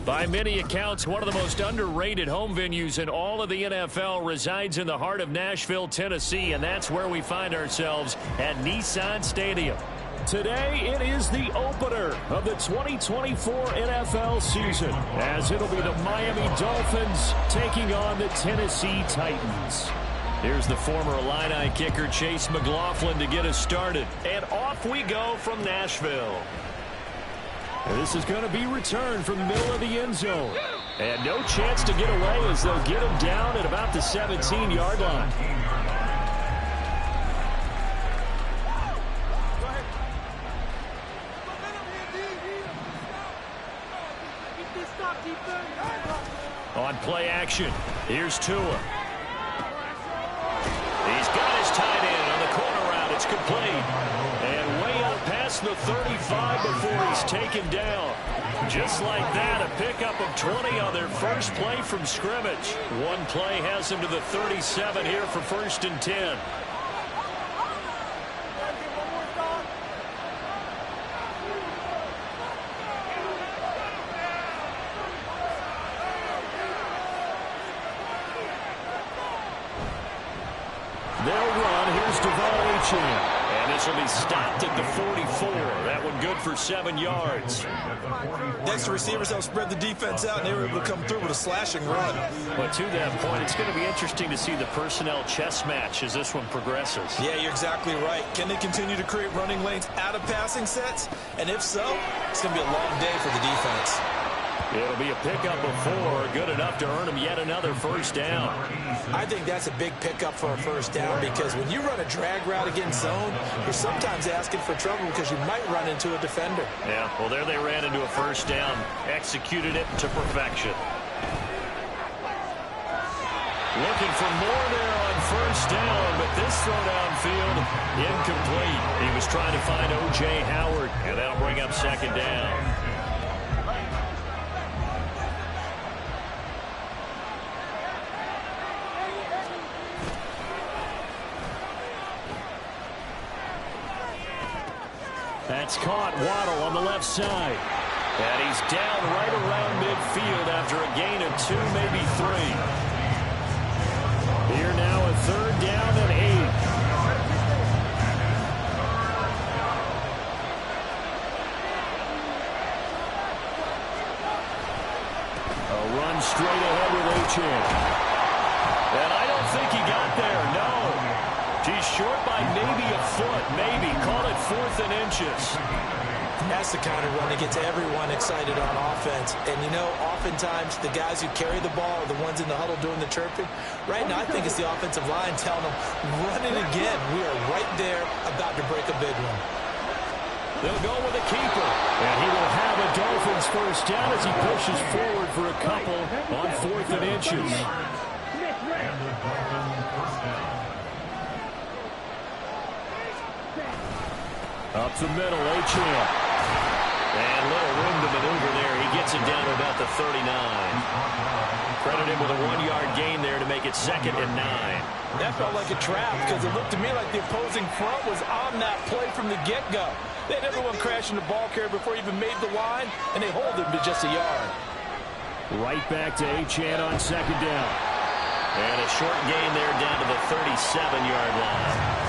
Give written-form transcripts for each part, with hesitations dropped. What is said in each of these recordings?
By many accounts, one of the most underrated home venues in all of the NFL resides in the heart of Nashville, Tennessee, and that's where we find ourselves at Nissan Stadium. Today, it is the opener of the 2024 NFL season, as it'll be the Miami Dolphins taking on the Tennessee Titans. Here's the former Illini kicker Chase McLaughlin to get us started. And off we go from Nashville. And this is going to be returned from the middle of the end zone. And no chance to get away as they'll get him down at about the 17-yard line. On play action, here's Tua. He's got his tight end on the corner route. It's complete. And way up past the 35 before he's taken down. Just like that, a pickup of 20 on their first play from scrimmage. One play has him to the 37 here for 1st and 10. And this will be stopped at the 44. That one good for 7 yards. Next, receivers help spread the defense out, and they were able to come through with a slashing run. But to that point, it's going to be interesting to see the personnel chess match as this one progresses. Yeah, you're exactly right. Can they continue to create running lanes out of passing sets? And if so, it's going to be a long day for the defense. It'll be a pickup of 4, good enough to earn him yet another first down. I think that's a big pickup for a first down because when you run a drag route against zone, you're sometimes asking for trouble because you might run into a defender. Yeah, well, there they ran into a first down, executed it to perfection. Looking for more there on first down, but this throw downfield, incomplete. He was trying to find O.J. Howard, and that'll bring up 2nd down. That's caught. Waddle on the left side. And he's down right around midfield after a gain of 2, maybe 3. Here now a 3rd down and 8. A run straight ahead with Achane. And I don't think he got there, no. He's short by maybe a foot, maybe. Call it 4th and inches. That's the kind of run that gets everyone excited on offense. And, you know, oftentimes the guys who carry the ball are the ones in the huddle doing the chirping. Right now, I think it's the offensive line telling them, run it again. We are right there about to break a big one. They'll go with a keeper. And he will have a Dolphins first down as he pushes forward for a couple on 4th and inches. Up the middle, Achane. And little room to maneuver there. He gets it down to about the 39. Credit him with a 1-yard gain there to make it 2nd and 9. That felt like a trap because it looked to me like the opposing front was on that play from the get-go. They had everyone crashing the ball carrier before he even made the line, and they hold him to just a yard. Right back to Achane on 2nd down. And a short gain there down to the 37-yard line.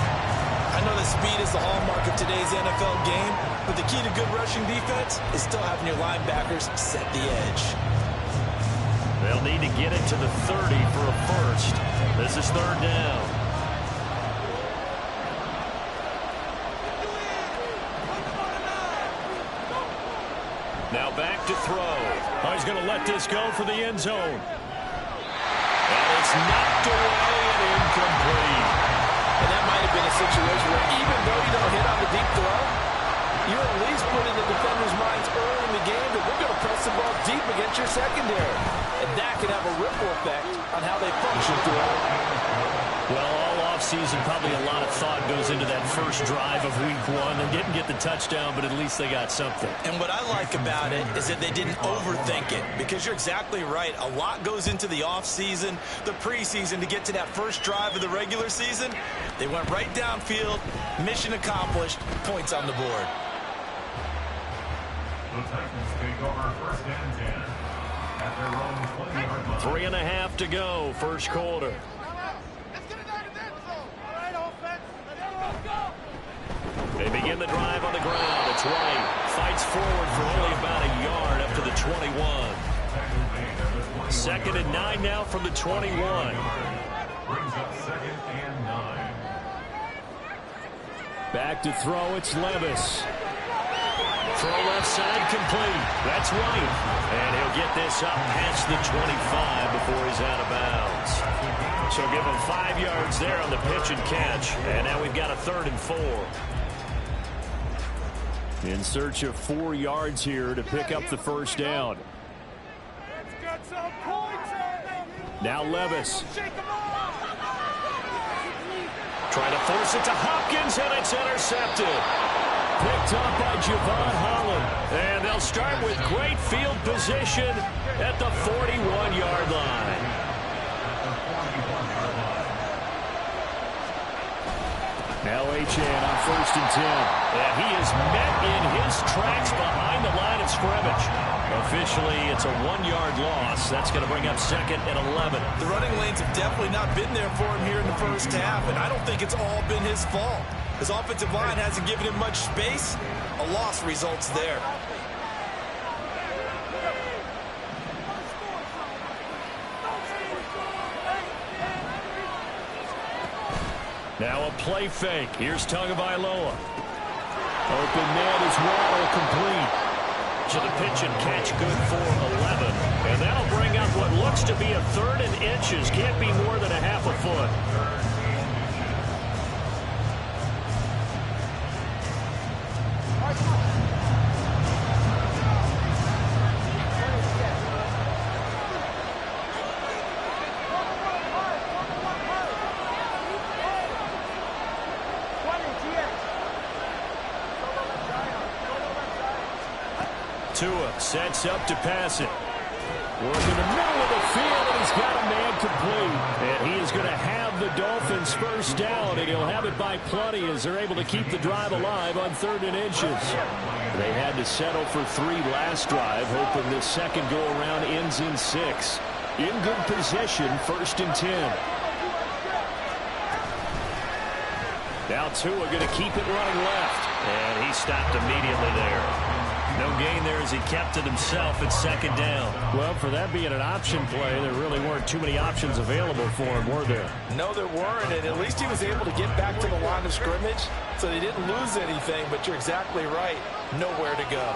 I know that speed is the hallmark of today's NFL game, but the key to good rushing defense is still having your linebackers set the edge. They'll need to get it to the 30 for a first. This is 3rd down. Now back to throw. Oh, he's going to let this go for the end zone. And it's knocked away and incomplete. And that might have been a situation where even though you don't hit on the deep throw, you at least put in the defender's minds early in the game that we're going to press the ball deep against your secondary. And that can have a ripple effect on how they function throughout. Well, all offseason, probably a lot of thought goes into that first drive of week 1. They didn't get the touchdown, but at least they got something. And what I like about it is that they didn't overthink it, because you're exactly right. A lot goes into the offseason, the preseason to get to that first drive of the regular season. They went right downfield, mission accomplished, points on the board. The Titans take over 1st and 10. 3.5 to go, first quarter. They begin the drive on the ground. It's White. Fights forward for only about a yard up to the 21. 2nd and 9 now from the 21. Brings up 2nd and 9. Back to throw, it's Levis. Throw left side complete. That's White. And he'll get this up past the 25 before he's out of bounds. So give him 5 yards there on the pitch and catch. And now we've got a 3rd and 4. In search of 4 yards here to pick up the first down. Now Levis. Trying to force it to Hopkins, and it's intercepted. Picked up by Javon Holland. And they'll start with great field position at the 41-yard line. Now Achane on 1st and 10. And he is met in his tracks behind the line of scrimmage. Officially, it's a 1-yard loss. That's going to bring up 2nd and 11. The running lanes have definitely not been there for him here in the first half, and I don't think it's all been his fault. His offensive line hasn't given him much space. A loss results there. Now a play fake. Here's Tagovailoa. Open man is Waddle complete. To the pitch and catch, good for 11. And that'll bring up what looks to be a 3rd and inches. Can't be more than a half a foot. Tua sets up to pass it. Working the middle of the field, and he's got a man complete. And he is going to have the Dolphins first down, and he'll have it by plenty as they're able to keep the drive alive on 3rd and inches. They had to settle for 3 last drive, hoping this second go-around ends in 6. In good position, 1st and 10. Now Tua going to keep it running left. And he stopped immediately there. No gain there as he kept it himself at 2nd down. Well, for that being an option play, there really weren't too many options available for him, were there? No, there weren't, and at least he was able to get back to the line of scrimmage, so they didn't lose anything, but you're exactly right. Nowhere to go.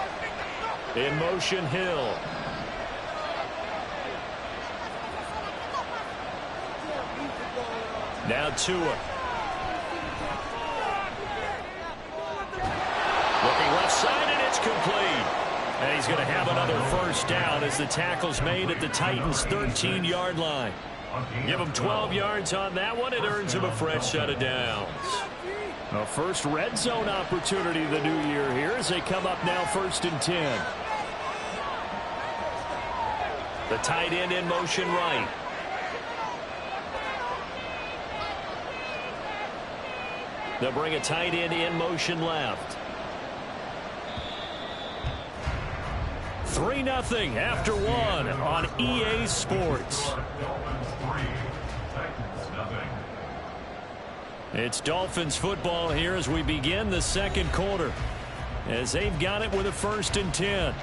In motion, Hill. Now Tua. Looking left side, and it's complete. And he's going to have another first down as the tackle's made at the Titans' 13-yard line. Give him 12 yards on that one. It earns him a fresh set of downs. A first red zone opportunity the new year here as they come up now 1st and 10. The tight end in motion right. They'll bring a tight end in motion left. 3-0 after 1 on EA Sports. It's Dolphins football here as we begin the second quarter, as they've got it with a 1st and 10.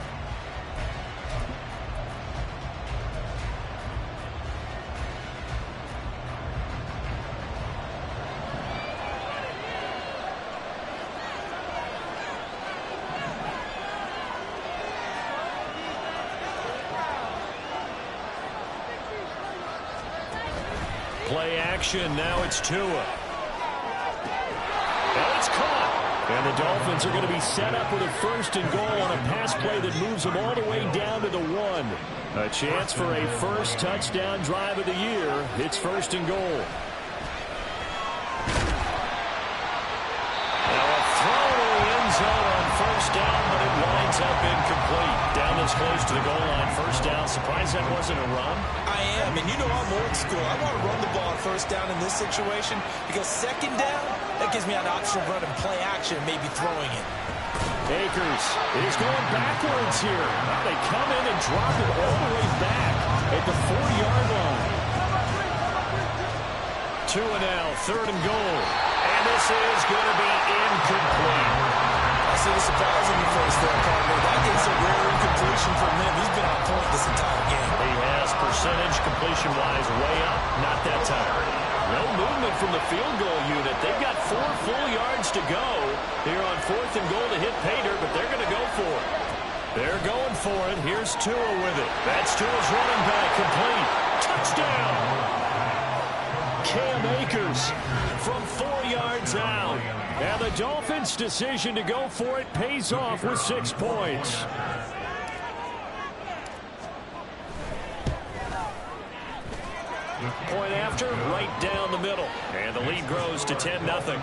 Play action, now it's Tua. And it's caught. And the Dolphins are going to be set up with a 1st and goal on a pass play that moves them all the way down to the 1. A chance for a first touchdown drive of the year. It's 1st and goal. Now a throw to the end zone on 1st down, but it winds up incomplete. Down this close to the goal line, 1st down. Surprised that wasn't a run? I am, and you know I'm old school. I want to run the ball on 1st down in this situation because 2nd down, that gives me an option to run and play action, maybe throwing it. Akers is going backwards here. Now they come in and drop it all the way back at the 4-yard line. 2 and now, 3rd and goal. And this is going to be incomplete. I see the surprise in your face there, partner. That is a rare incompletion from him. He's been on point this entire game. He has percentage completion-wise way up. Not that time. No movement from the field goal unit. They've got 4 full yards to go here on 4th and goal to hit Pater, but they're going to go for it. They're going for it. Here's Tua with it. That's Tua's running back, complete. Touchdown! Cam Akers from 4 yards out. And the Dolphins' decision to go for it pays off with 6 points. Point after, right down the middle. And the lead grows to 10-0.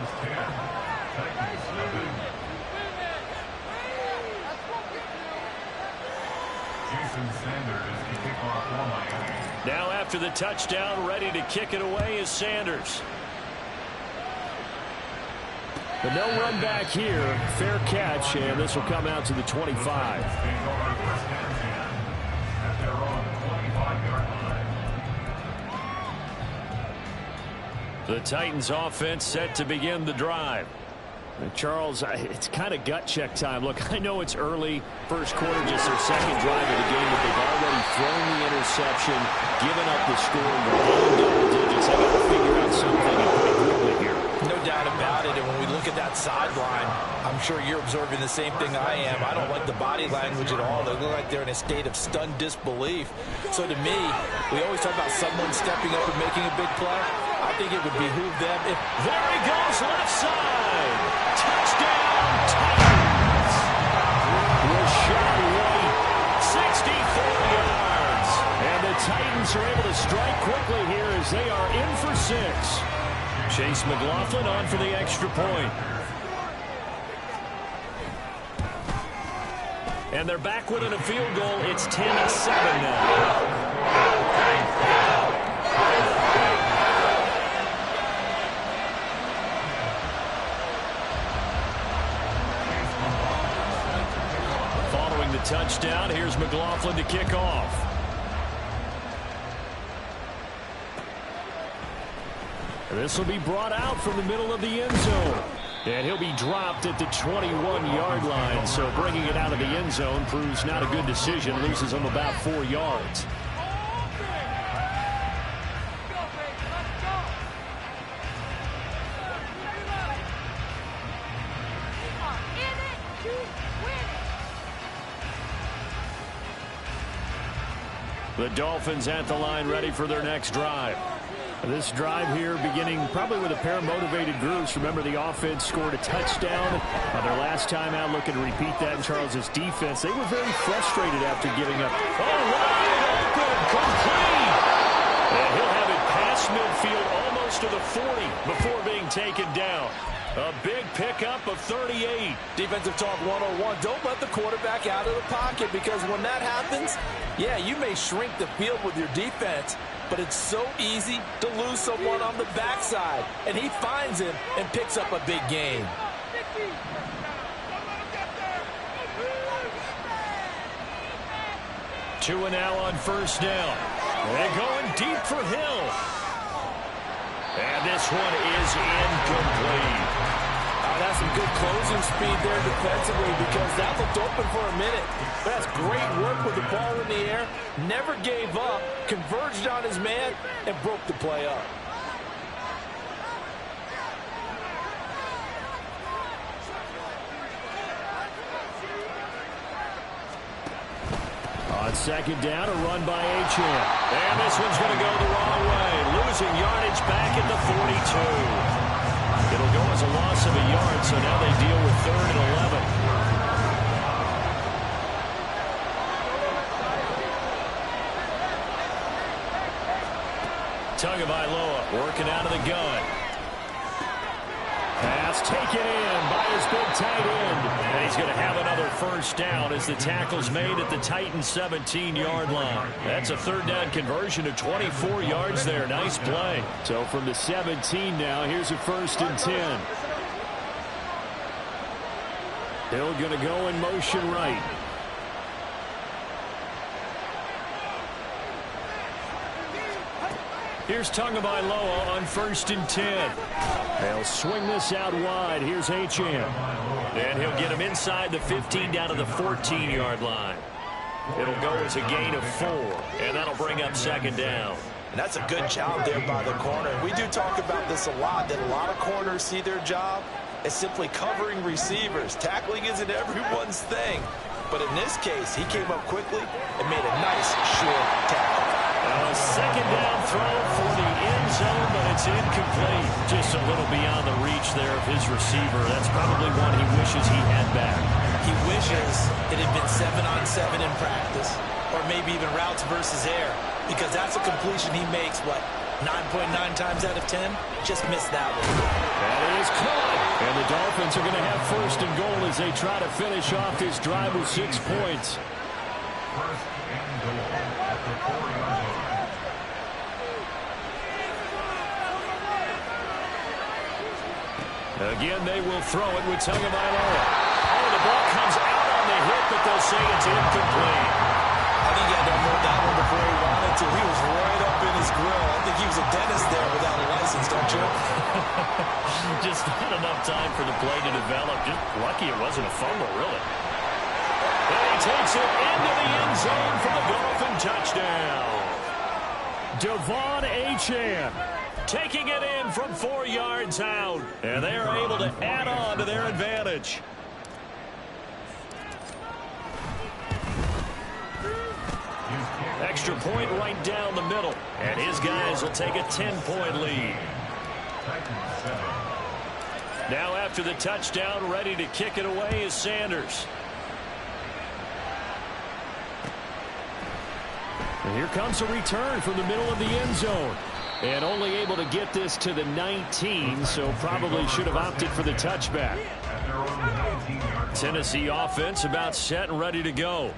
Now after the touchdown, ready to kick it away is Sanders. But no run back here. Fair catch, and this will come out to the 25. The Titans offense set to begin the drive. Charles, it's kind of gut check time. Look, I know it's early, first quarter, just their second drive of the game, but they've already thrown the interception, given up the score, you're down double digits. I got to figure out something and pretty quickly here. No doubt about it, and when we look at that sideline, I'm sure you're observing the same thing I am. I don't like the body language at all. They look like they're in a state of stunned disbelief. So to me, we always talk about someone stepping up and making a big play. I think it would behoove them if... There he goes, left side. Touchdown, Titans. Rashad White, 64 yards. And the Titans are able to strike quickly here as they are in for 6. Chase McLaughlin on for the extra point. And they're back within a field goal. It's 10-7 now. Following the touchdown, here's McLaughlin to kick off. This will be brought out from the middle of the end zone. And he'll be dropped at the 21-yard line. So bringing it out of the end zone proves not a good decision. Loses him about 4 yards. The Dolphins at the line ready for their next drive. This drive here beginning probably with a pair of motivated groups. Remember, the offense scored a touchdown on their last time out. Looking to repeat that in Charles's defense. They were very frustrated after giving up. Oh, wide open, complete. And he'll have it past midfield almost to the 40 before being taken down. A big pickup of 38. Defensive talk 101. Don't let the quarterback out of the pocket, because when that happens, yeah, you may shrink the field with your defense, but it's so easy to lose someone on the backside. And he finds him and picks up a big gain. Tua now on first down. They're going deep for Hill. And this one is incomplete. That's some good closing speed there defensively, because that looked open for a minute. But that's great work with the ball in the air. Never gave up, converged on his man, and broke the play up. On second down, a run by Achane. And this one's going to go the wrong way. Losing yardage back at the 42. It'll go as a loss of a yard, so now they deal with 3rd and 11. Tagovailoa working out of the gun. Pass taken in by his big tight end. And he's going to have another first down as the tackle's made at the Titans' 17-yard line. That's a 3rd down conversion of 24 yards there. Nice play. So from the 17 now, here's a 1st and 10. Hill going to go in motion right. Here's Tagovailoa on 1st and 10. They'll swing this out wide. Here's Achane. And he'll get him inside the 15 down to the 14-yard line. It'll go as a gain of 4, and that'll bring up 2nd down. And that's a good job there by the corner. We do talk about this a lot, that a lot of corners see their job as simply covering receivers. Tackling isn't everyone's thing. But in this case, he came up quickly and made a nice, short tackle. A 2nd down throw for the end zone, but it's incomplete. Just a little beyond the reach there of his receiver. That's probably one he wishes he had back. He wishes it had been 7-on-7 in practice, or maybe even routes versus air, because that's a completion he makes, what, 9.9 times out of 10? Just missed that one. That is caught. And the Dolphins are going to have 1st and goal as they try to finish off this drive with 6 points. 1st and goal at the 4-yard line. Again, they will throw it with Tagovailoa. Oh, the ball comes out on the hit, but they'll say it's incomplete. I think he had to unload that one before he wanted to. He was right up in his grill. I think he was a dentist there without a license, don't you? Just not enough time for the play to develop. Just lucky it wasn't a fumble, really. And he takes it into the end zone for the Dolphin touchdown. Devon Achane taking it in from 4 yards out. And they are able to add on to their advantage. Extra point right down the middle. And his guys will take a 10-point lead. Now after the touchdown, ready to kick it away is Sanders. And here comes a return from the middle of the end zone. And only able to get this to the 19, so probably should have opted for the touchback. Tennessee offense about set and ready to go.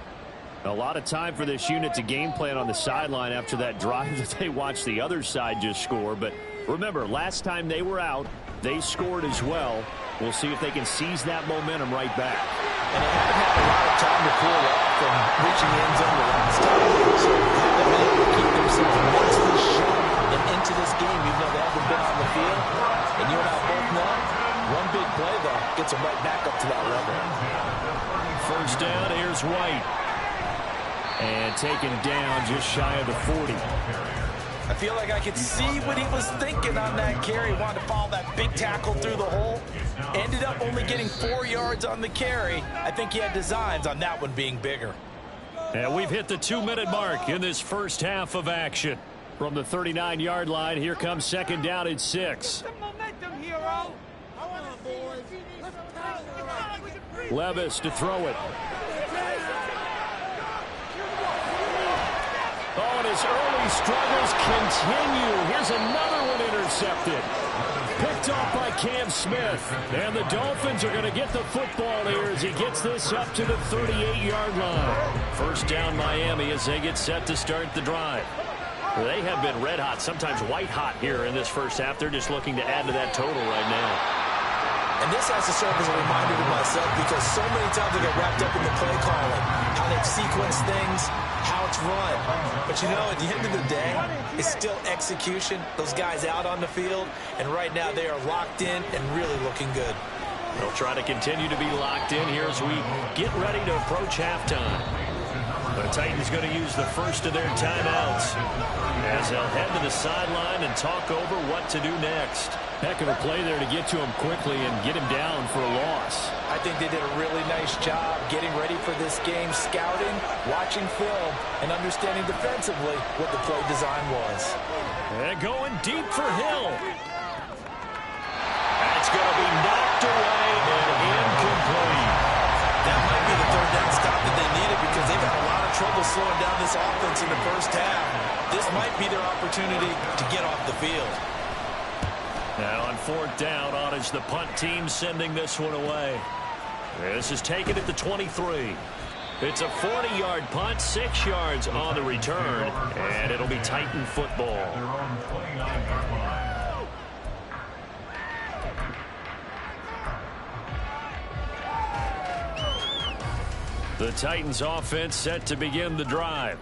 A lot of time for this unit to game plan on the sideline after that drive that they watched the other side just score. But remember, last time they were out, they scored as well. We'll see if they can seize that momentum right back. And they haven't had a lot of time to cool off from reaching the end zone the last time. So they haven't been able to keep themselves mentally sharp and into this game, even though they haven't been on the field. And you and I both know, one big play, though, gets them right back up to that level. 1st down, here's White. And taken down just shy of the 40. I feel like I could see what he was thinking on that carry. Wanted to follow that big tackle through the hole. Ended up only getting 4 yards on the carry. I think he had designs on that one being bigger. And we've hit the 2-minute mark in this first half of action. From the 39-yard line, here comes 2nd down at 6. Levis to throw it. Oh, and his early struggles continue. Here's another one intercepted. Picked off by Cam Smith. And the Dolphins are going to get the football here as he gets this up to the 38-yard line. 1st down Miami as they get set to start the drive. They have been red hot, sometimes white hot here in this first half. They're just looking to add to that total right now. And this has to serve as a reminder to myself because so many times I get wrapped up in the play calling, how they've sequenced things, how it's run. But you know, at the end of the day, it's still execution. Those guys out on the field, and right now they are locked in and really looking good. They'll try to continue to be locked in here as we get ready to approach halftime. The Titans going to use the first of their timeouts as they'll head to the sideline and talk over what to do next. Heck of a play there to get to him quickly and get him down for a loss. I think they did a really nice job getting ready for this game, scouting, watching film, and understanding defensively what the play design was. And going deep for Hill. That's going to be knocked away and incomplete. That might be the 3rd down stop that they needed because they've had a lot of trouble slowing down this offense in the first half. This might be their opportunity to get off the field. Now on 4th down, on is the punt team sending this one away. This is taken at the 23. It's a 40-yard punt, 6 yards on the return, and it'll be Titan football. Their own 29-yard line. The Titans offense set to begin the drive.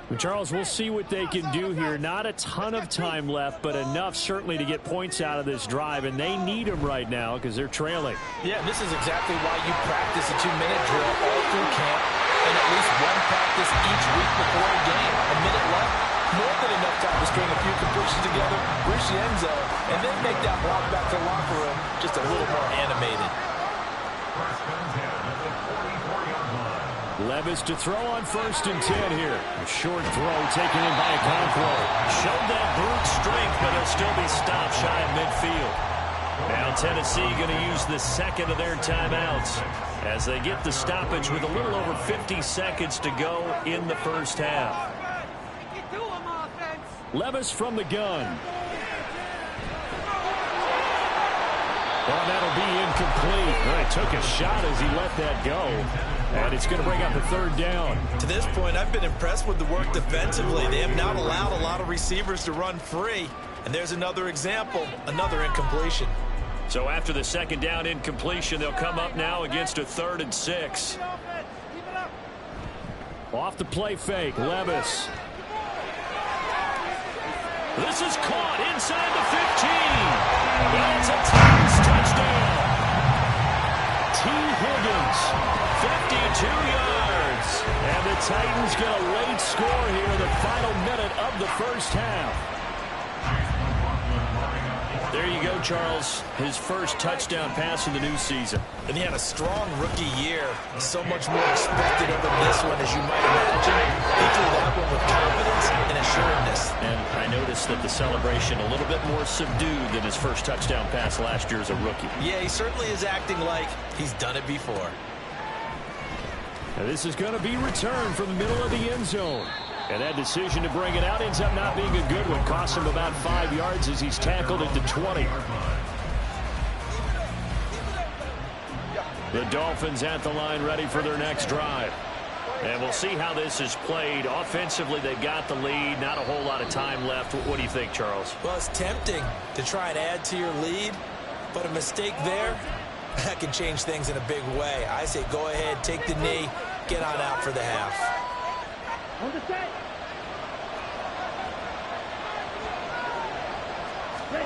Well, Charles, we'll see what they can do here. Not a ton of time left, but enough certainly to get points out of this drive, and they need them right now because they're trailing. Yeah, this is exactly why you practice a 2-minute drill all through camp and at least one practice each week before a game. A minute left, more than enough time to string a few completions together, reach the end zone, and then make that walk back to the locker room just a little more animated. Levis to throw on 1st and 10 here. A short throw taken in by Okonkwo. Showed that brute strength, but he'll still be stopped shy of midfield. Now Tennessee going to use the second of their timeouts as they get the stoppage with a little over 50 seconds to go in the first half. Levis from the gun. Well, that'll be incomplete. Well, he took a shot as he let that go. And it's going to bring up a 3rd down. To this point, I've been impressed with the work defensively. They have not allowed a lot of receivers to run free. And there's another example, another incompletion. So after the 2nd down incompletion, they'll come up now against a 3rd and 6. Off the play fake, Levis. This is caught inside the 15. It's a Titans touchdown. T. Higgins, 52 yards. And the Titans get a late score here in the final minute of the first half. There you go, Charles. His first touchdown pass in the new season. And he had a strong rookie year. So much more expected of him this one, as you might imagine. He threw that one with confidence and assuredness. And I noticed that the celebration a little bit more subdued than his first touchdown pass last year as a rookie. Yeah, he certainly is acting like he's done it before. Now this is going to be returned from the middle of the end zone. And that decision to bring it out ends up not being a good one. Costs him about 5 yards as he's tackled at the 20. The Dolphins at the line ready for their next drive. And we'll see how this is played. Offensively, they've got the lead. Not a whole lot of time left. What do you think, Charles? Well, it's tempting to try and add to your lead, but a mistake there, that can change things in a big way. I say go ahead, take the knee, get on out for the half.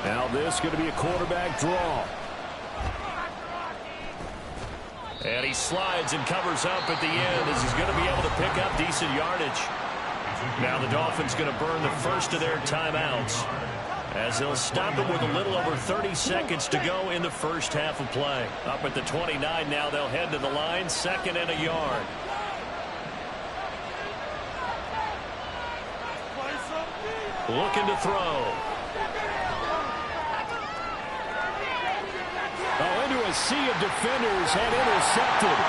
Now this is going to be a quarterback draw. And he slides and covers up at the end as he's going to be able to pick up decent yardage. Now the Dolphins going to burn the first of their timeouts as they'll stop him with a little over 30 seconds to go in the first half of play. Up at the 29 now, they'll head to the line, 2nd and a yard. Looking to throw. Oh, into a sea of defenders and intercepted.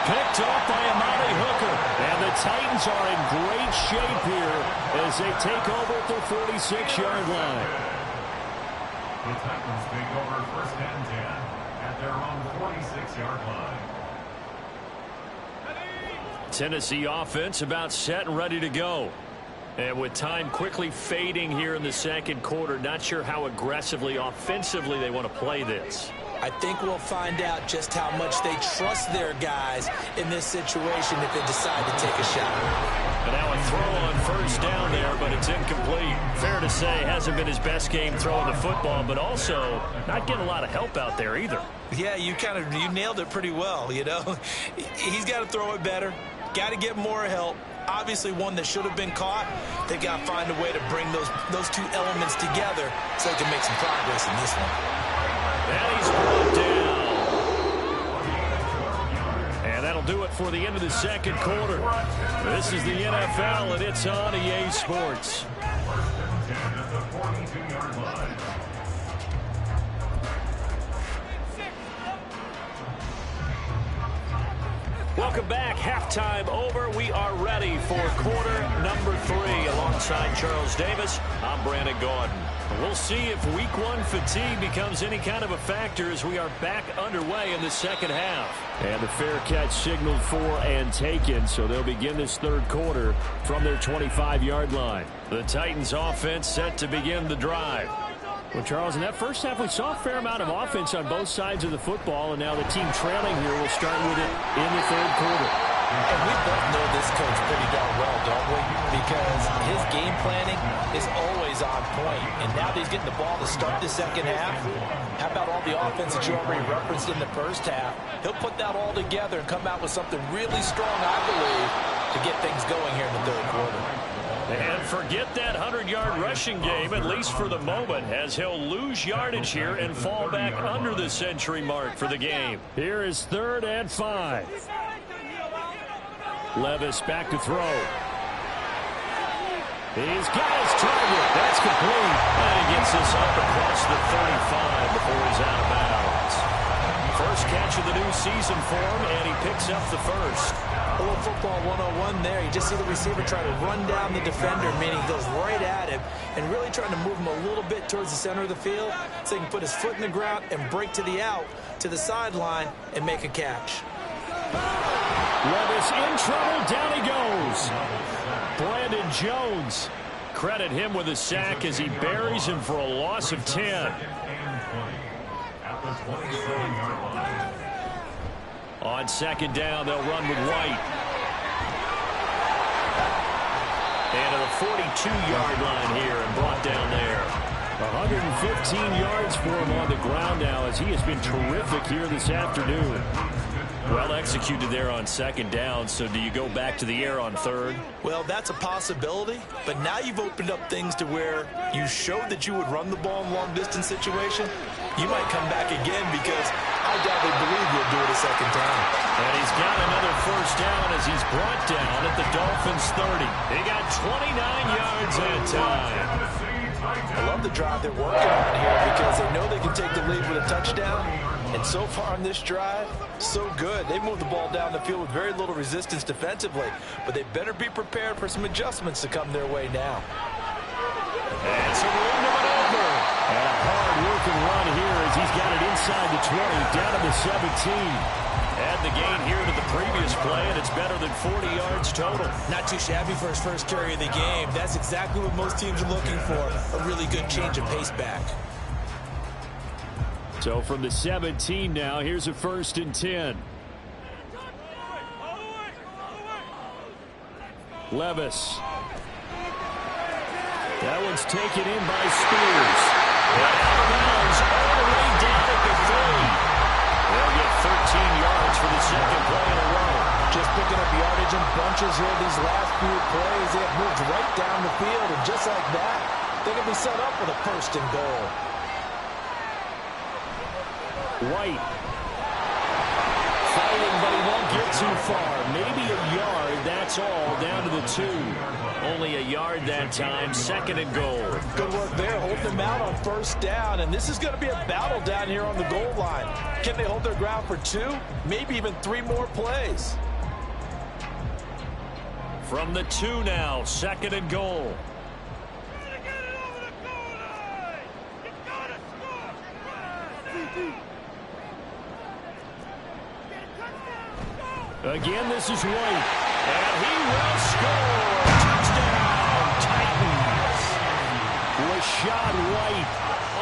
Picked off by Amari Hooker. And the Titans are in great shape here as they take over at their 46-yard line. The Titans take over 1st and 10 at their own 46-yard line. Tennessee offense about set and ready to go. And with time quickly fading here in the 2nd quarter, not sure how aggressively, offensively they want to play this. I think we'll find out just how much they trust their guys in this situation if they decide to take a shot. And now a throw on 1st down there, but it's incomplete. Fair to say, hasn't been his best game throwing the football, but also not getting a lot of help out there either. Yeah, you nailed it pretty well, you know. He's got to throw it better, got to get more help. Obviously one that should have been caught. They got to find a way to bring those two elements together so they can make some progress in this one. And he's brought down. And that'll do it for the end of the 2nd quarter. This is the NFL, and it's on EA Sports. Welcome back. Halftime over. We are ready for quarter number 3. Alongside Charles Davis, I'm Brandon Gordon. We'll see if week 1 fatigue becomes any kind of a factor as we are back underway in the 2nd half. And the fair catch signaled for and taken, so they'll begin this 3rd quarter from their 25-yard line. The Titans offense set to begin the drive. Well, Charles, in that first half, we saw a fair amount of offense on both sides of the football, and now the team trailing here will start with it in the 3rd quarter. always on point. And now that he's getting the ball to start the second half, how about all the offense that you already referenced in the first half? He'll put that all together and come out with something really strong, I believe, to get things going here in the third quarter. And forget that 100-yard rushing game, at least for the moment, as he'll lose yardage here and fall back under the century mark for the game. Here is 3rd and 5. Levis back to throw. He's got his target. That's complete. And he gets this up across the 35 before he's out of bounds. First catch of the new season for him, and he picks up the first. A little football 101 there. You just see the receiver try to run down the defender, meaning he goes right at him, and really trying to move him a little bit towards the center of the field so he can put his foot in the ground and break to the out, to the sideline, and make a catch. Levis in trouble. Down he goes. Brandon Jones. Credit him with a sack as he buries him for a loss of 10. On second down, they'll run with White. And to the 42-yard line here and brought down there. 115 yards for him on the ground now as he has been terrific here this afternoon. Well executed there on second down, so do you go back to the air on third? Well, that's a possibility, but now you've opened up things to where you showed that you would run the ball in long-distance situation. You might come back again because I doubt they believe you'll do it a second time. And he's got another first down as he's brought down at the Dolphins' 30. He got 29 yards that time. I love the drive they're working on here because they know they can take the lead with a touchdown. And so far on this drive, so good. They moved the ball down the field with very little resistance defensively, but they better be prepared for some adjustments to come their way now. And some room to maneuver. And a hard-working run here as he's got it inside the 20, down to the 17. Add the gain here to the previous play, and it's better than 40 yards total. Not too shabby for his first carry of the game. That's exactly what most teams are looking for, a really good change of pace back. So from the 17 now, here's a 1st and 10. Levis. That one's taken in by Spears. Out of bounds all the way down at the 3. They'll get 13 yards for the second play in a row. Just picking up yardage in bunches here these last few plays. They have moved right down the field, and just like that, they can be set up with a 1st and goal. White. Fighting, but he won't get too far. Maybe a yard, that's all, down to the 2. Only a yard that time, 2nd and goal. Good work there, holding them out on 1st down, and this is going to be a battle down here on the goal line. Can they hold their ground for 2, maybe even 3 more plays? From the 2 now, 2nd and goal. Again, this is White. And he will score. Touchdown, Titans. Rashad White.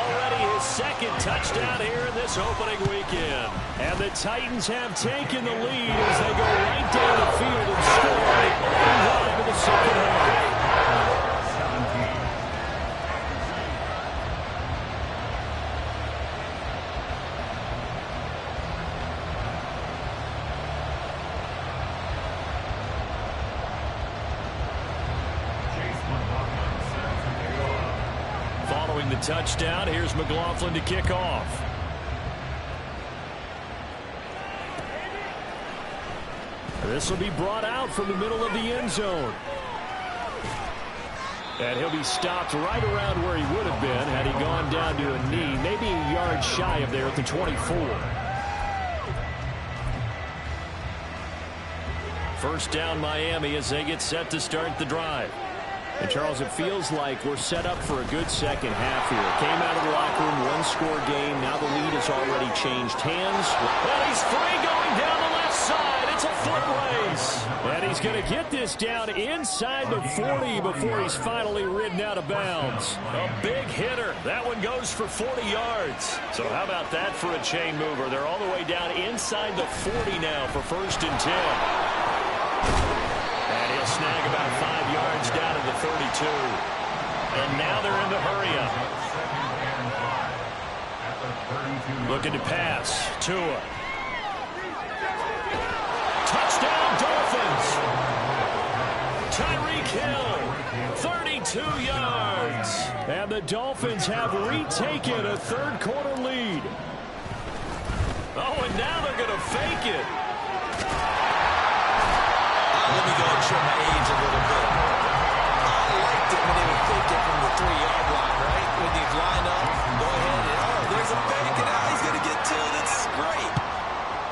Already his 2nd touchdown here in this opening weekend. And the Titans have taken the lead as they go right down the field and score right in the second half. Following the touchdown, here's McLaughlin to kick off. This will be brought out from the middle of the end zone. And he'll be stopped right around where he would have been had he gone down to a knee, maybe a yard shy of there at the 24. 1st down Miami as they get set to start the drive. And, Charles, it feels like we're set up for a good second half here. Came out of the locker room, 1-score game. Now the lead has already changed hands. And he's free going down the left side. It's a foot race. And he's going to get this down inside the 40 before he's finally ridden out of bounds. A big hitter. That one goes for 40 yards. So how about that for a chain mover? They're all the way down inside the 40 now for 1st and 10. And he'll snag about 5 yards down to the 32. And now they're in the hurry up. Looking to pass. Tua. Touchdown, Dolphins. Tyreek Hill, 32 yards. And the Dolphins have retaken a third-quarter lead. Oh, and now they're going to fake it. Let me go and show my age a little bit. I liked it when they would fake it from the 3-yard line, right? When you line up, go ahead and, oh, there's a fake, and now he's going to get two. That's great.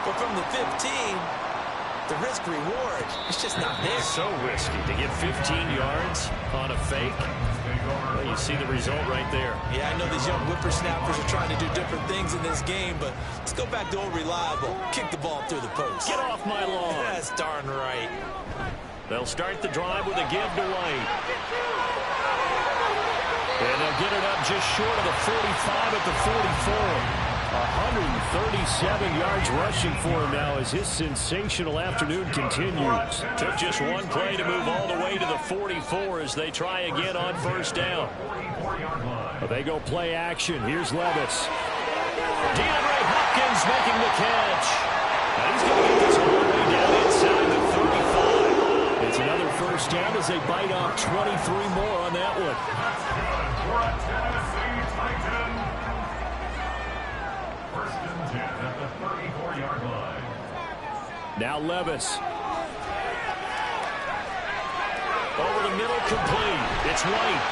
But from the 15, the risk-reward, it's just not there. So risky to get 15 yards on a fake. Well, you see the result right there. Yeah, I know these young whippersnappers are trying to do different things in this game, but let's go back to old reliable. Kick the ball through the post. Get off my lawn. That's darn right. They'll start the drive with a give to White. And they'll get it up just short of the 45 at the 44. 137 yards rushing for him now as his sensational afternoon continues. Took just one play to move all the way to the 44 as they try again on first down. But they go play action. Here's Levis. DeAndre Hopkins making the catch. And he's going to get this all the way down inside the 35. It's another first down as they bite off 23 more on that one. Now Levis. Over the middle, complete. It's White.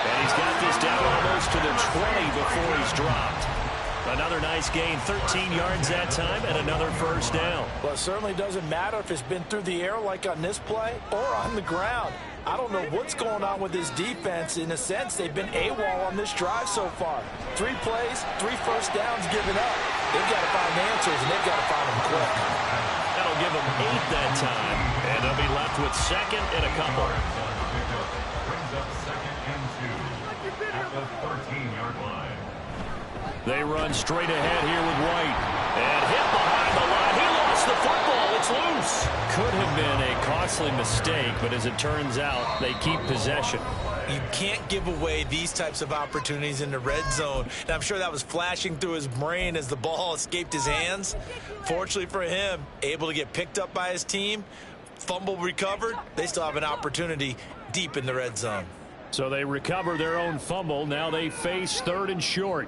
And he's got this down almost to the 20 before he's dropped. Another nice gain, 13 yards that time, and another first down. Well, it certainly doesn't matter if it's been through the air like on this play or on the ground. I don't know what's going on with this defense. In a sense, they've been AWOL on this drive so far. 3 plays, 3 first downs given up. They've got to find answers, and they've got to find them quick. That'll give them 8 that time, and they'll be left with second and a couple. Brings up second and 2 at the 13-yard line. They run straight ahead here with White. And hit behind the line. He lost the football. It's loose. Could have been a costly mistake, but as it turns out, they keep possession. You can't give away these types of opportunities in the red zone. And I'm sure that was flashing through his brain as the ball escaped his hands. Fortunately for him, able to get picked up by his team, fumble recovered. They still have an opportunity deep in the red zone. So they recover their own fumble. Now they face 3rd and short.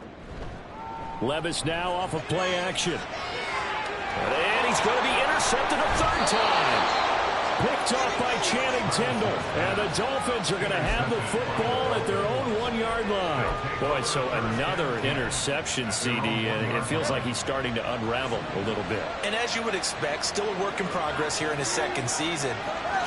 Levis now off of play action. And he's going to be intercepted a 3rd time. Picked off by Channing Tindall. And the Dolphins are going to have the football at their own 1-yard line. Boy, so another interception, CD, and it feels like he's starting to unravel a little bit. And as you would expect, still a work in progress here in his 2nd season.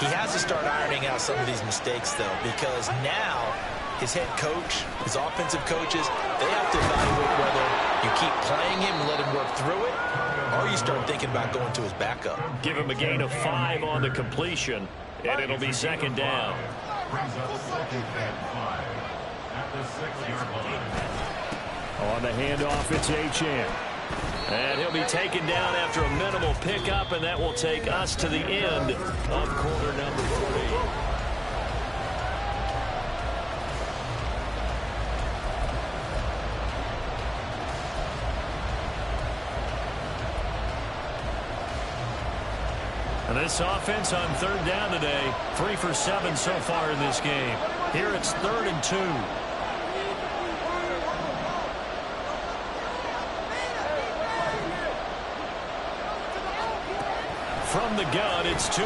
He has to start ironing out some of these mistakes, though, because now his head coach, his offensive coaches, they have to evaluate whether you keep playing him and let him work through it, or you start thinking about going to his backup. Give him a gain of 5 on the completion, and it'll be 2nd down. Brings up second and 5 at the 6-yard line. On the handoff, it's Achane. And he'll be taken down after a minimal pickup, and that will take us to the end of quarter number 3. And this offense on 3rd down today, 3 for 7 so far in this game. Here it's 3rd and 2. From the gun, it's Tua.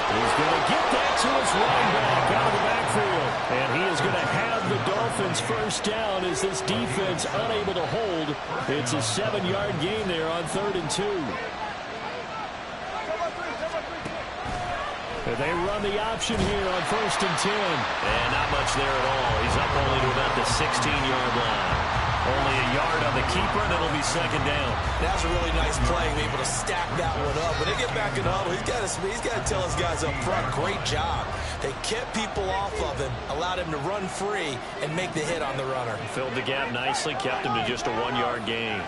He's going to get that to his running back out of the backfield. And he is going to have the Dolphins first down as this defense unable to hold. It's a 7-yard gain there on 3rd and 2. And they run the option here on 1st and 10. And not much there at all. He's up only to about the 16-yard line. Only a yard on the keeper, and it'll be 2nd down. That's a really nice play, being able to stack that one up. When they get back in the huddle, he's got to tell his guys up front, great job. They kept people off of him, allowed him to run free, and make the hit on the runner. Filled the gap nicely, kept him to just a 1-yard gain.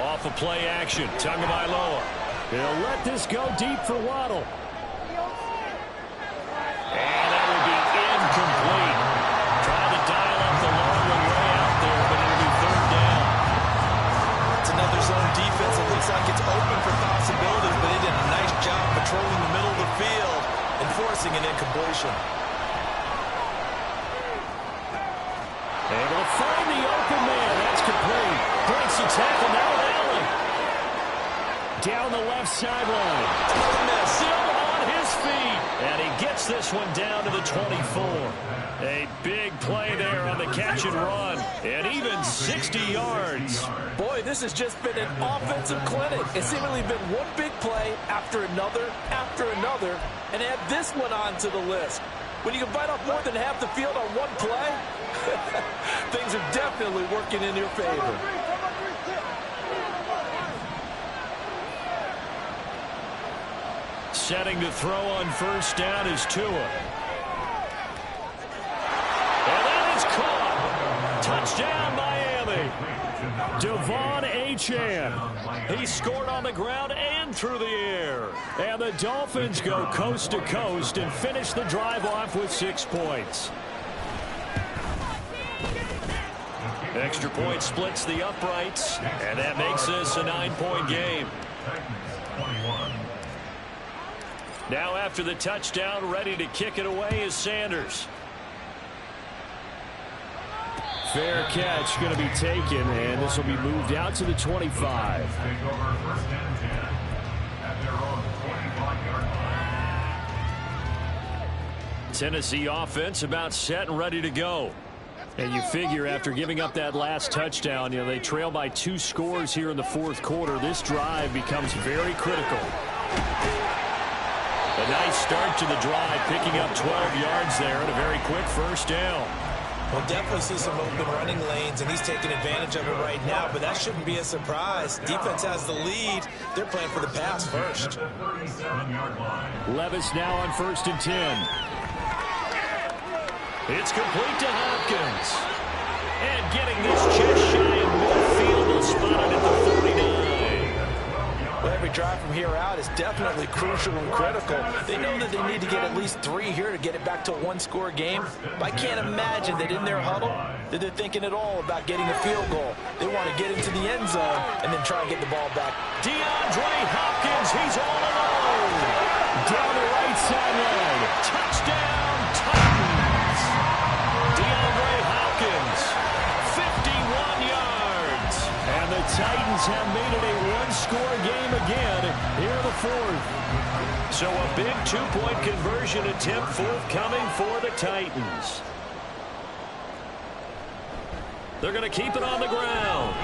Off of play action, Tagovailoa. He'll let this go deep for Waddle. And that will be incomplete. Trying to dial up the long one way out there, but it'll be third down. It's another zone defense. It looks like it's open for possibilities, but they did a nice job patrolling the middle of the field and forcing an incompletion. Able to find the open man. That's complete. Breaks the tackle. Now Allen. Down the left sideline. Still on his feet. And he gets this one down to the 24. A big play there on the catch and run. And even 60 yards. Boy, this has just been an offensive clinic. It's seemingly been one big play after another, and add this one onto the list. When you can bite off more than half the field on one play, things are definitely working in your favor. Setting to throw on first down is Tua. And that is caught. Touchdown, Miami. Devon Achane. He scored on the ground and through the air. And the Dolphins go coast to coast and finish the drive off with 6 points. Extra point splits the uprights, and that makes this a 9-point game. Now after the touchdown, ready to kick it away is Sanders. Fair catch going to be taken, and this will be moved out to the 25. Tennessee offense about set and ready to go. And you figure after giving up that last touchdown, they trail by 2 scores here in the fourth quarter. This drive becomes very critical. A nice start to the drive, picking up 12 yards there and a very quick first down. We'll definitely see some open running lanes, and he's taking advantage of it right now, but that shouldn't be a surprise. Defense has the lead. They're playing for the pass first. Levis now on 1st and 10. It's complete to Hopkins. And getting this just shy of midfield, will spot it at the 49. Well, every drive from here out is definitely crucial and critical. They know that they need to get at least 3 here to get it back to a 1-score game. But I can't imagine that in their huddle that they're thinking at all about getting a field goal. They want to get into the end zone and then try and get the ball back. DeAndre Hopkins, he's all alone. Down the right sideline. Touchdown, Titans. DeAndre Hopkins, 51 yards. And the Titans have made it a 1-score game again here in the fourth. So a big 2-point conversion attempt forthcoming for the Titans. They're going to keep it on the ground.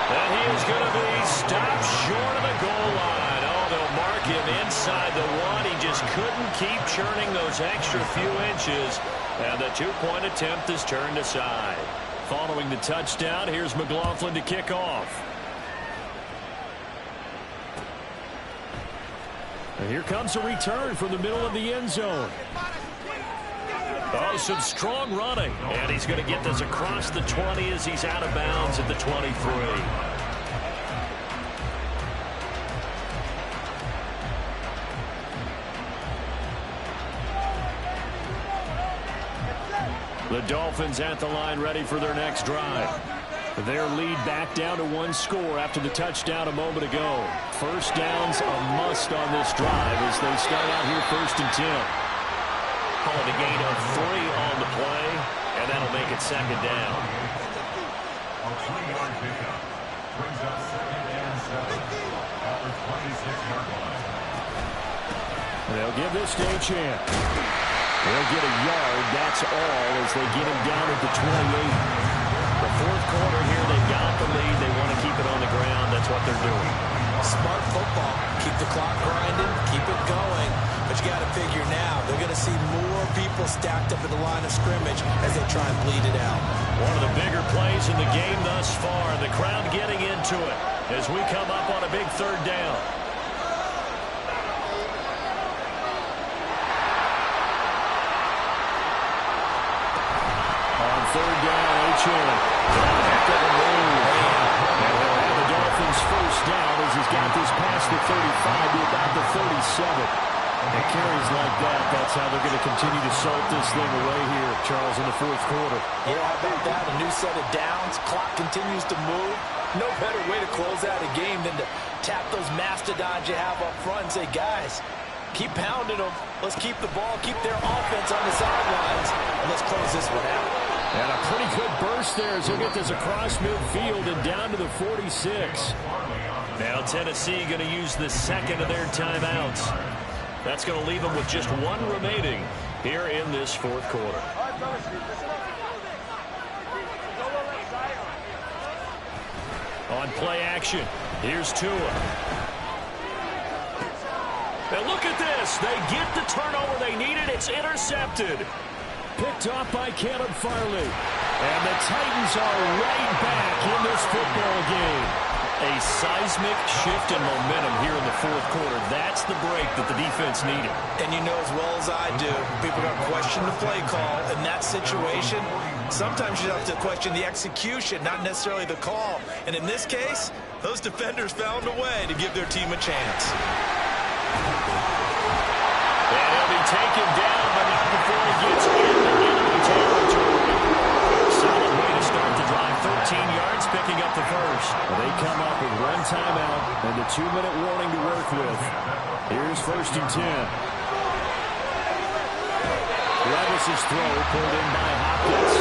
And he is going to be stopped short of the goal line. Oh, they'll mark him inside the 1. He just couldn't keep churning those extra few inches. And the 2-point attempt is turned aside. Following the touchdown, here's McLaughlin to kick off. And here comes a return from the middle of the end zone. Oh, some strong running. And he's going to get this across the 20 as he's out of bounds at the 23. The Dolphins at the line ready for their next drive. Their lead back down to 1 score after the touchdown a moment ago. First down's a must on this drive as they start out here 1st and 10. Calling a gain of 3 on the play, and that'll make it 2nd down. A 3-yard pickup brings up 2nd and 7 at the 26-yard line. They'll give this to Achane. They'll get a yard, that's all, as they get him down at the 28. The fourth quarter here, they've got the lead. They want to keep it on the ground. That's what they're doing. Smart football. Keep the clock grinding, keep it going. But you got to figure now, they're going to see more people stacked up at the line of scrimmage as they try and bleed it out. One of the bigger plays in the game thus far. The crowd getting into it as we come up on a big 3rd down. On 3rd down, Achane. Heck of a move. And they'll have the Dolphins first down as he's got this past the 35. 37. And carries like that, that's how they're going to continue to salt this thing away here, Charles, in the fourth quarter. Yeah, how about that? A new set of downs. Clock continues to move. No better way to close out a game than to tap those mastodons you have up front and say, guys, keep pounding them. Let's keep the ball, keep their offense on the sidelines, and let's close this one out. And a pretty good burst there as he'll get this across midfield and down to the 46. Now Tennessee going to use the second of their timeouts. That's going to leave them with just one remaining here in this fourth quarter. On play action, here's Tua. And look at this. They get the turnover they needed. It's intercepted. Picked off by Caleb Farley. And the Titans are right back in this football game. A seismic shift in momentum here in the fourth quarter. That's the break that the defense needed. And you know as well as I do, people are going to question the play call. In that situation, sometimes you have to question the execution, not necessarily the call. And in this case, those defenders found a way to give their team a chance. And he'll be taken down, but not before he gets into enemy territory. Solid way to start the drive. 13 yards, picking up the first. Well, they come up with one timeout and a 2-minute warning to work with. Here's 1st and 10. Levis's throw pulled in by Hopkins.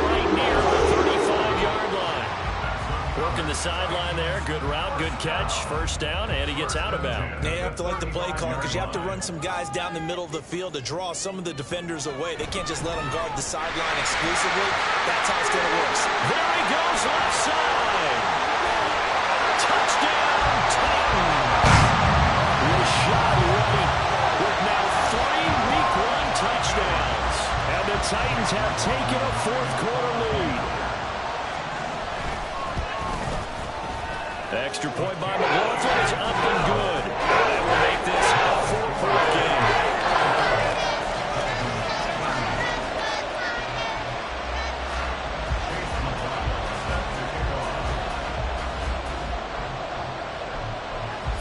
Right near the 35-yard line. Working the sideline there. Good route, good catch. First down, and he gets out of bounds. Now you have to like the play call because you have to run some guys down the middle of the field to draw some of the defenders away. They can't just let them guard the sideline exclusively. That's how it's going to work. There he goes, left side. Touchdown, Titans. Rashad White with now 3 Week 1 touchdowns. And the Titans have taken a fourth quarter lead. Extra point by McLaughlin is up and good. That will make this a 4-point game.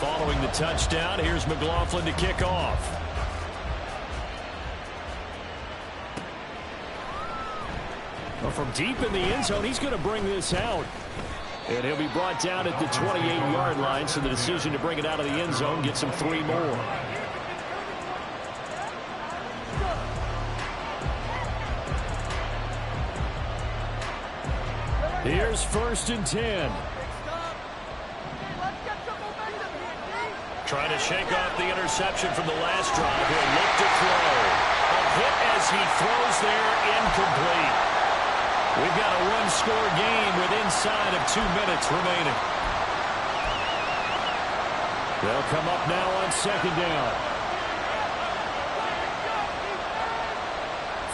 Following the touchdown, here's McLaughlin to kick off. Well, from deep in the end zone, he's going to bring this out. And he'll be brought down at the 28-yard line, so the decision to bring it out of the end zone gets him 3 more. Here's 1st and 10. Trying to shake off the interception from the last drive. He'll look to throw. A hit as he throws there, incomplete. We've got a one-score game with inside of 2 minutes remaining. They'll come up now on 2nd down.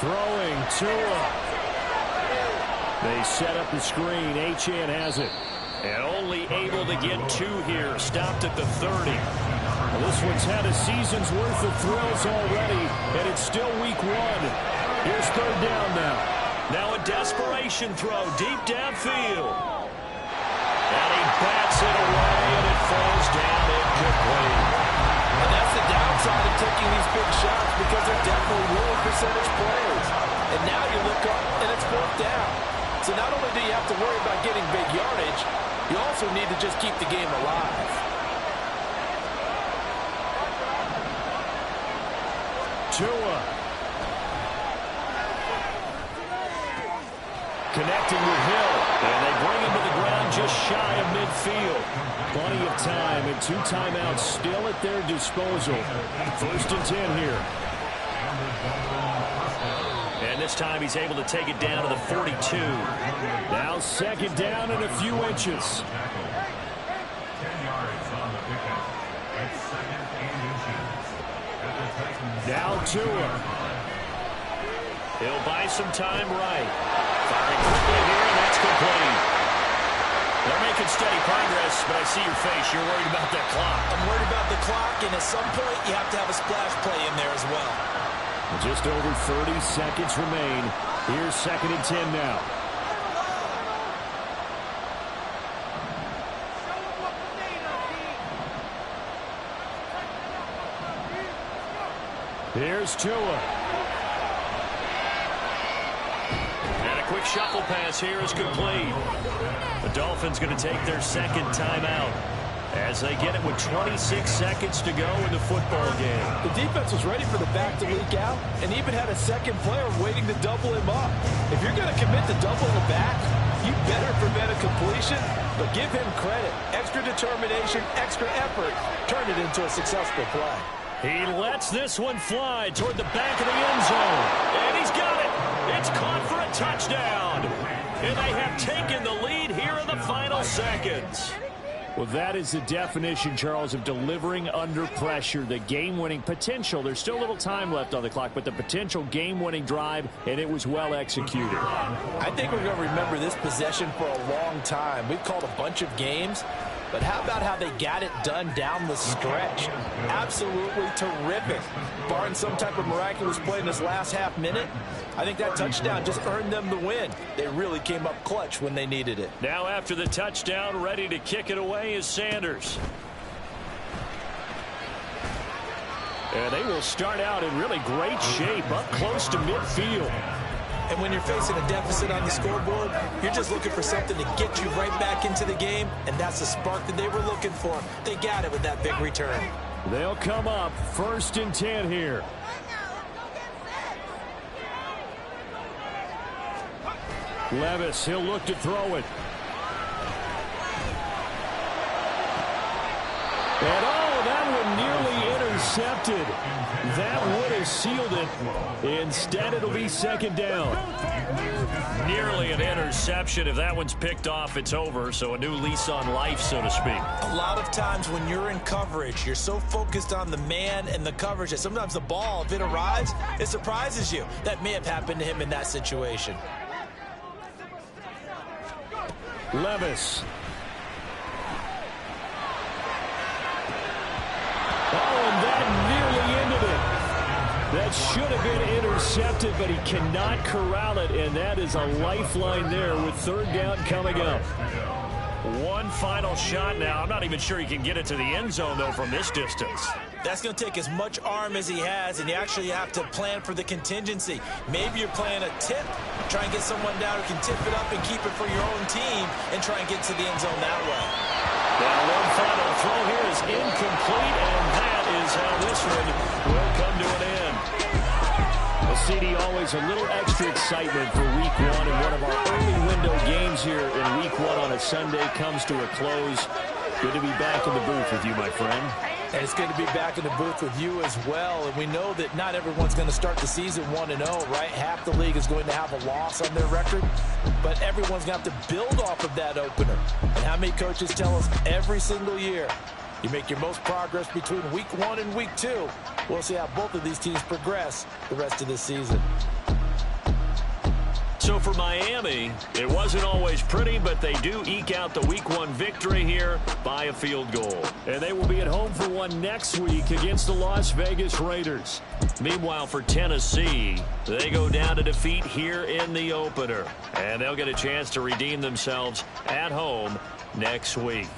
Throwing Tua. They set up the screen. Achane has it. And only able to get 2 here. Stopped at the 30. Well, this one's had a season's worth of thrills already, and it's still week 1. Here's 3rd down now. Now a desperation throw deep downfield. And he bats it away, and it falls down incomplete. And that's the downside of taking these big shots because they're definitely low percentage plays. And now you look up, and it's 4th down. So not only do you have to worry about getting big yardage, you also need to just keep the game alive. Tua. Connecting with Hill, and they bring him to the ground just shy of midfield. Plenty of time and 2 timeouts still at their disposal. 1st and 10 here. And this time he's able to take it down to the 42. Now 2nd down and a few inches. 10 yards on the pickup. That's 2nd and inches. Now Tua. He'll buy some time right. Firing quickly here, and that's complete. They're making steady progress, but I see your face. You're worried about that clock. I'm worried about the clock, and at some point, you have to have a splash play in there as well. Just over 30 seconds remain. Here's 2nd and 10 now. Here's Tua. And a quick shuffle pass here is complete. The Dolphins going to take their second timeout as they get it with 26 seconds to go in the football game. The defense was ready for the back to leak out and even had a second player waiting to double him up. If you're going to commit to double the back, you better prevent a completion, but give him credit. Extra determination, extra effort. Turn it into a successful play. He lets this one fly toward the back of the end zone. And he's got it. It's caught for a touchdown. And they have taken the lead here in the final seconds. Well, that is the definition, Charles, of delivering under pressure. The game-winning potential. There's still a little time left on the clock, but the potential game-winning drive, and it was well executed. I think we're going to remember this possession for a long time. We've called a bunch of games, but how about how they got it done down the stretch? Absolutely terrific. Barring some type of miraculous play in this last half minute, I think that touchdown just earned them the win. They really came up clutch when they needed it. Now after the touchdown, ready to kick it away is Sanders. And they will start out in really great shape, up close to midfield. And when you're facing a deficit on the scoreboard, you're just looking for something to get you right back into the game, and that's the spark that they were looking for. They got it with that big return. They'll come up 1st and 10 here. Levis, he'll look to throw it. And oh, that one nearly intercepted. That would have sealed it. Instead, it'll be 2nd down. Nearly an interception. If that one's picked off, it's over. So a new lease on life, so to speak. A lot of times when you're in coverage, you're so focused on the man and the coverage that sometimes the ball, if it arrives, it surprises you. That may have happened to him in that situation. Levis. Oh, and that nearly ended it. That should have been intercepted, but he cannot corral it, and that is a lifeline there with 3rd down coming up. One final shot now. I'm not even sure he can get it to the end zone, though, from this distance. That's going to take as much arm as he has, and you actually have to plan for the contingency. Maybe you're playing a tip. Try and get someone down who can tip it up and keep it for your own team and try and get to the end zone that way. Now one final throw here is incomplete, and that is how this one will come to an end. Well, CD, always a little extra excitement for Week 1, and one of our early window games here in Week 1 on a Sunday comes to a close. Good to be back in the booth with you, my friend. And it's good to be back in the booth with you as well. And we know that not everyone's going to start the season 1-0, right? Half the league is going to have a loss on their record. But everyone's going to have to build off of that opener. And how many coaches tell us every single year, you make your most progress between Week 1 and Week 2. We'll see how both of these teams progress the rest of this season. So for Miami, it wasn't always pretty, but they do eke out the Week 1 victory here by a field goal. And they will be at home for one next week against the Las Vegas Raiders. Meanwhile, for Tennessee, they go down to defeat here in the opener. And they'll get a chance to redeem themselves at home next week.